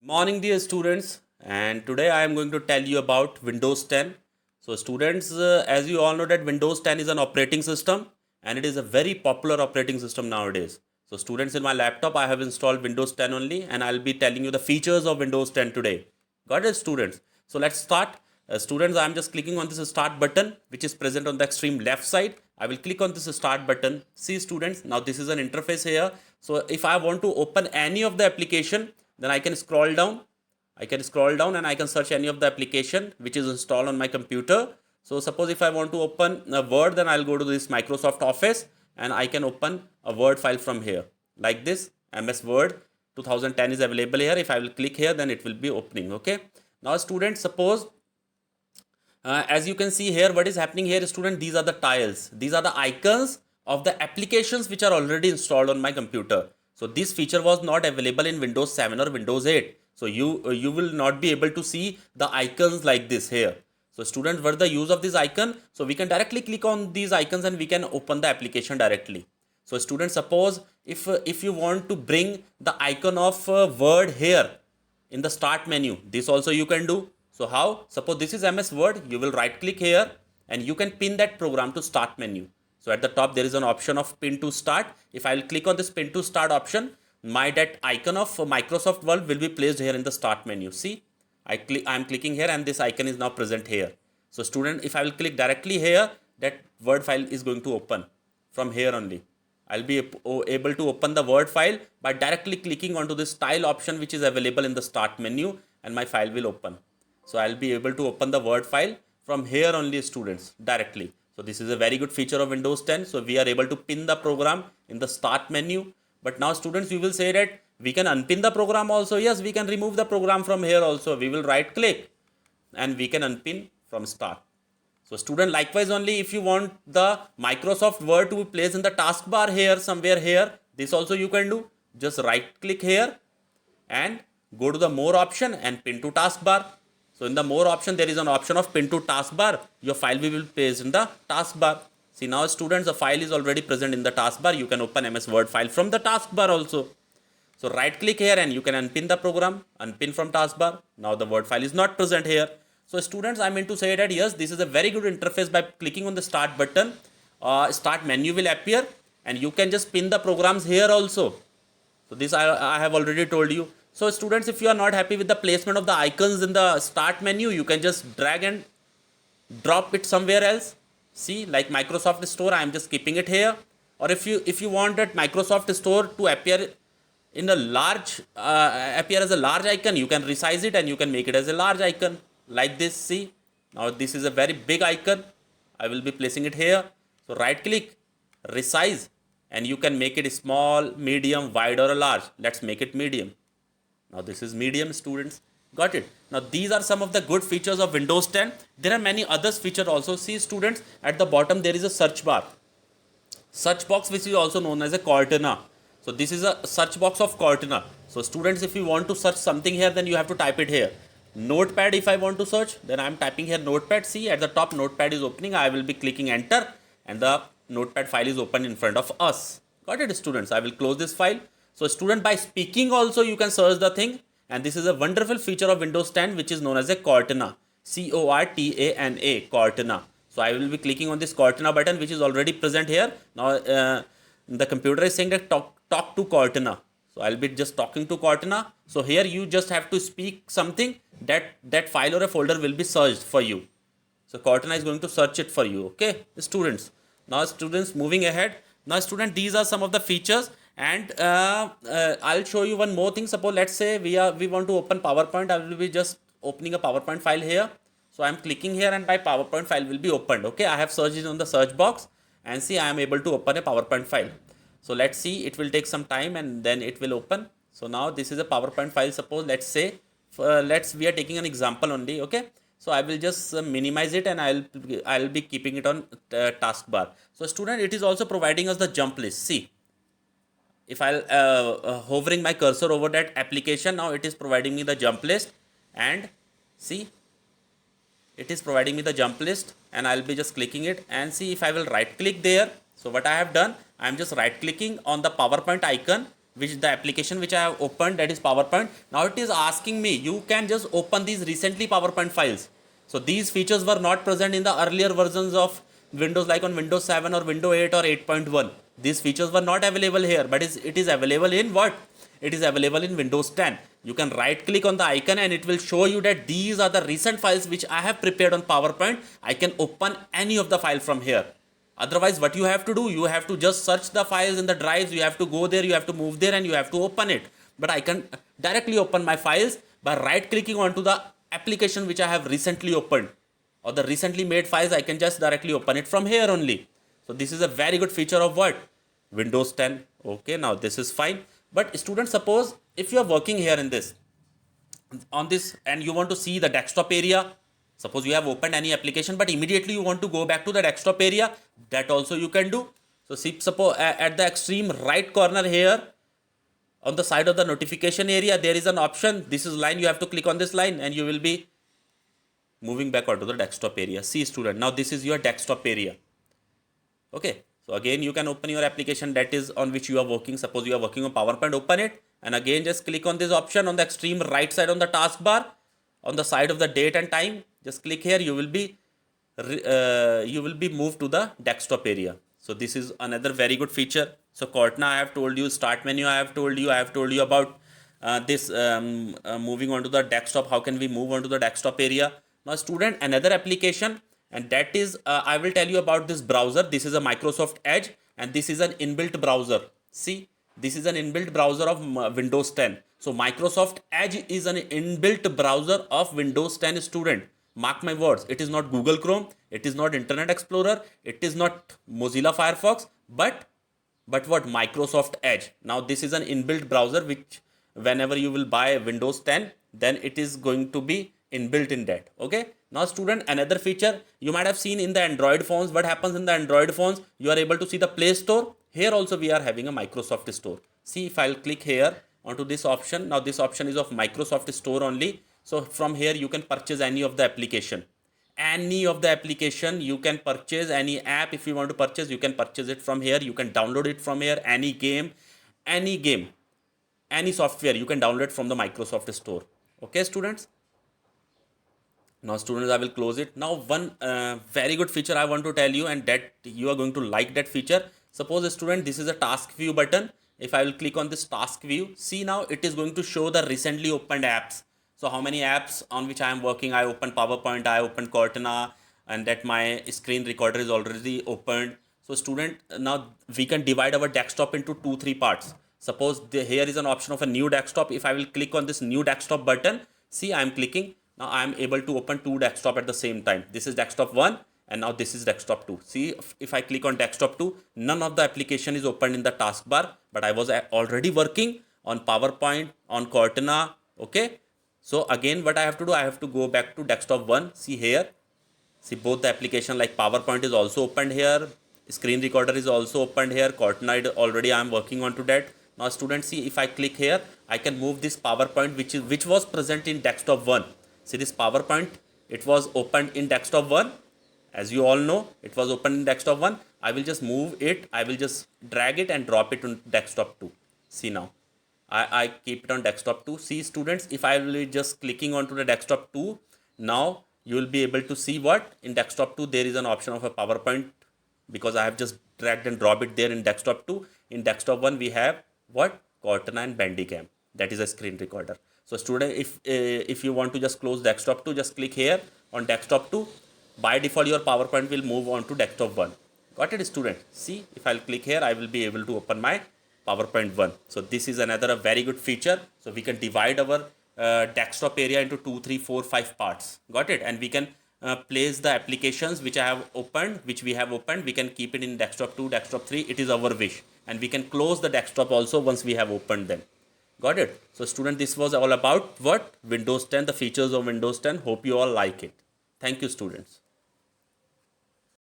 Morning, dear students, and today I am going to tell you about Windows 10. So, students, as you all know, that Windows 10 is an operating system and it is a very popular operating system nowadays. So, students, in my laptop, I have installed Windows 10 only, and I'll be telling you the features of Windows 10 today. Got it, students? So, let's start. Students, I'm just clicking on this start button, which is present on the extreme left side. I will click on this start button. See, students, now this is an interface here. So, if I want to open any of the application, then I can scroll down. And I can search any of the application which is installed on my computer. So suppose if I want to open a Word, then I'll go to this Microsoft Office and I can open a Word file from here like this. MS Word 2010 is available here. If I will click here, then it will be opening. Okay. Now students, suppose as you can see here, what is happening here, student, these are the tiles. These are the icons of the applications which are already installed on my computer. So this feature was not available in Windows 7 or Windows 8. So you will not be able to see the icons like this here. So students, what is the use of this icon? So we can directly click on these icons and we can open the application directly. So students, suppose if you want to bring the icon of Word here in the start menu, this also you can do. So how? Suppose this is MS Word, you will right click here and you can pin that program to start menu. So at the top there is an option of pin to start. If I will click on this pin to start option, that icon of Microsoft Word will be placed here in the start menu. See, I am clicking here and this icon is now present here. So student, if I will click directly here, that Word file is going to open from here only. I'll be able to open the Word file by directly clicking onto this tile option which is available in the start menu, and my file will open. So I'll be able to open the Word file from here only, students, directly. So this is a very good feature of Windows 10. So we are able to pin the program in the start menu. But now students, you will say that we can unpin the program also. Yes, we can remove the program from here also. We will right click and we can unpin from start. So student, likewise only, if you want the Microsoft Word to be placed in the taskbar here, somewhere here, this also you can do. Just right click here and go to the more option and pin to taskbar. So in the more option, there is an option of pin to taskbar. Your file will be placed in the taskbar. See, now students, the file is already present in the taskbar. You can open MS Word file from the taskbar also. So right click here and you can unpin the program, unpin from taskbar. Now the Word file is not present here. So students, I mean to say that yes, this is a very good interface. By clicking on the start button, start menu will appear and you can just pin the programs here also. So this I have already told you. So students, if you are not happy with the placement of the icons in the start menu, you can just drag and drop it somewhere else. See, like Microsoft Store, I am just keeping it here. Or if you want that Microsoft Store to appear in a large, appear as a large icon, you can resize it and you can make it as a large icon like this. See, now this is a very big icon. I will be placing it here. So right click, resize, and you can make it small, medium, wide, or a large. Let's make it medium. Now this is medium, students. Got it? Now these are some of the good features of Windows 10. There are many others features also. See students, at the bottom there is a search bar. Search box, which is also known as a Cortana. So this is a search box of Cortana. So students, if you want to search something here, then you have to type it here. Notepad, if I want to search, then I am typing here Notepad. See, at the top Notepad is opening. I will be clicking enter and the Notepad file is open in front of us. Got it, students? I will close this file. So student, by speaking also you can search the thing, and this is a wonderful feature of Windows 10 which is known as a Cortana. Cortana, Cortana. So I will be clicking on this Cortana button which is already present here. Now the computer is saying that talk to Cortana. So I'll be just talking to Cortana. So here you just have to speak something, that file or a folder will be searched for you. So Cortana is going to search it for you. Okay, students. Now students, moving ahead. Now student, these are some of the features. And I'll show you one more thing. Suppose let's say we want to open PowerPoint. I will be just opening a PowerPoint file here. So I'm clicking here and my PowerPoint file will be opened. Okay, I have searched it on the search box and see I am able to open a PowerPoint file. So let's see, it will take some time and then it will open. So now this is a PowerPoint file. Suppose let's say we are taking an example only. Okay, so I will just minimize it and I'll be keeping it on taskbar. So student, it is also providing us the jump list. See, if I'll hovering my cursor over that application, now it is providing me the jump list, and see, it is providing me the jump list, and I'll be just clicking it and see if I will right click there. So what I have done, I am just right clicking on the PowerPoint icon which the application which I have opened, that is PowerPoint. Now it is asking me, you can just open these recently PowerPoint files. So these features were not present in the earlier versions of Windows, like on Windows 7 or Windows 8 or 8.1. These features were not available here, but it is available in what? It is available in Windows 10. You can right click on the icon and it will show you that these are the recent files which I have prepared on PowerPoint. I can open any of the file from here. Otherwise, what you have to do, you have to just search the files in the drives, you have to go there, you have to move there, and you have to open it. But I can directly open my files by right clicking onto the application which I have recently opened, or the recently made files. I can just directly open it from here only. So this is a very good feature of what? Windows 10. Okay, now this is fine. But students, suppose if you are working here in this, on this, and you want to see the desktop area. Suppose you have opened any application, but immediately you want to go back to the desktop area, that also you can do. So see, suppose at the extreme right corner here, on the side of the notification area, there is an option. This is line. You have to click on this line and you will be moving back onto the desktop area. See student, now this is your desktop area. Okay, so again you can open your application that is on which you are working. Suppose you are working on PowerPoint, open it, and again just click on this option on the extreme right side on the taskbar, on the side of the date and time. Just click here. You will be moved to the desktop area. So this is another very good feature. So Cortana, I have told you. Start menu, I have told you. I have told you about this moving on to the desktop. How can we move on to the desktop area? Now student, another application, and that is I will tell you about this browser. This is a Microsoft Edge, and this is an inbuilt browser. See, this is an inbuilt browser of Windows 10. So Microsoft Edge is an inbuilt browser of Windows 10 student. Mark my words, it is not Google Chrome, it is not Internet Explorer, it is not Mozilla Firefox, but what? Microsoft Edge. Now this is an inbuilt browser which whenever you will buy Windows 10, then it is going to be inbuilt in that. Okay. Now student, another feature you might have seen in the Android phones. What happens in the Android phones? You are able to see the Play Store. Here also we are having a Microsoft Store. See, if I'll click here onto this option, now this option is of Microsoft Store only. So from here you can purchase any of the application. Any of the application you can purchase. Any app if you want to purchase, you can purchase it from here. You can download it from here. Any game, any software you can download from the Microsoft Store. Okay students. Now students, I will close it. Now one very good feature I want to tell you, and that you are going to like that feature. Suppose a student, this is a task view button. If I will click on this task view, see now it is going to show the recently opened apps. So how many apps on which I am working? I opened PowerPoint, I opened Cortana, and that my screen recorder is already opened. So student, now we can divide our desktop into 2-3 parts. Suppose here is an option of a new desktop. If I will click on this new desktop button, see I am clicking. Now I am able to open 2 desktop at the same time. This is desktop 1 and now this is desktop 2. See, if I click on desktop 2, none of the application is opened in the taskbar, but I was already working on PowerPoint, on Cortana. Okay. So again, what I have to do, I have to go back to desktop 1. See here. See, both the application like PowerPoint is also opened here. Screen recorder is also opened here. Cortana already I am working on to that. Now students, see, if I click here, I can move this PowerPoint which was present in desktop 1. See this PowerPoint, it was opened in desktop 1. As you all know, it was opened in desktop 1. I will just move it. I will just drag it and drop it on desktop 2. See now. I keep it on desktop 2. See students, if I will just clicking onto the desktop 2, now you will be able to see what? In desktop 2, there is an option of a PowerPoint because I have just dragged and dropped it there in desktop 2. In desktop 1, we have what? Cortana and Bandicam. That is a screen recorder. So student, if you want to just close desktop 2, just click here on desktop 2. By default, your PowerPoint will move on to desktop 1. Got it student? See, if I'll click here, I will be able to open my PowerPoint 1. So this is another very good feature. So we can divide our desktop area into 2, 3, 4, 5 parts. Got it? And we can place the applications which I have opened, which we have opened. We can keep it in desktop 2, desktop 3. It is our wish. And we can close the desktop also once we have opened them. Got it? So student, this was all about what? Windows 10, the features of Windows 10. Hope you all like it. Thank you students.